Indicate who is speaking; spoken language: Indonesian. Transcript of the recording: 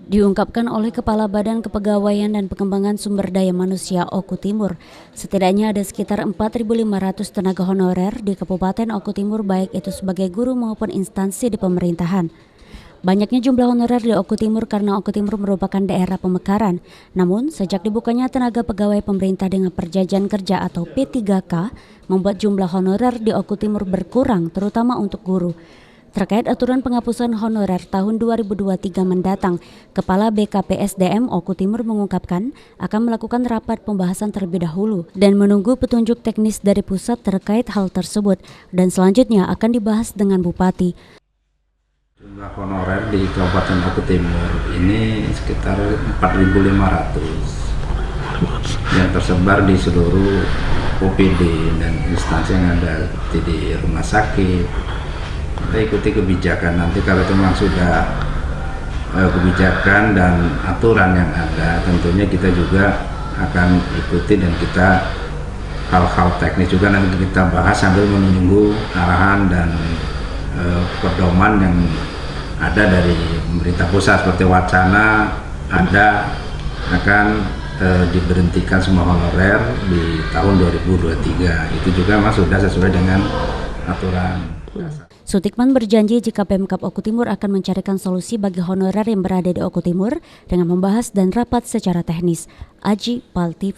Speaker 1: Diungkapkan oleh Kepala Badan Kepegawaian dan Pengembangan Sumber Daya Manusia Oku Timur, setidaknya ada sekitar 4.500 tenaga honorer di Kabupaten Oku Timur, baik itu sebagai guru maupun instansi di pemerintahan. Banyaknya jumlah honorer di Oku Timur karena Oku Timur merupakan daerah pemekaran. Namun, sejak dibukanya tenaga pegawai pemerintah dengan perjanjian kerja atau P3K, membuat jumlah honorer di Oku Timur berkurang, terutama untuk guru. Terkait aturan penghapusan honorer tahun 2023 mendatang, Kepala BKPSDM Oku Timur mengungkapkan akan melakukan rapat pembahasan terlebih dahulu dan menunggu petunjuk teknis dari pusat terkait hal tersebut, dan selanjutnya akan dibahas dengan Bupati.
Speaker 2: Jumlah honorer di Kabupaten Oku Timur ini sekitar 4.500 yang tersebar di seluruh OPD dan instansi yang ada di rumah sakit. Kita ikuti kebijakan, nanti kalau memang sudah kebijakan dan aturan yang ada, tentunya kita juga akan ikuti, dan kita hal-hal teknis juga nanti kita bahas sambil menunggu arahan dan pedoman yang ada dari pemerintah pusat, seperti wacana ada akan diberhentikan semua honorer di tahun 2023. Itu juga memang sudah sesuai dengan aturan.
Speaker 1: Sutikman berjanji jika Pemkab Oku Timur akan mencarikan solusi bagi honorer yang berada di Oku Timur dengan membahas dan rapat secara teknis. Aji, PAL TV.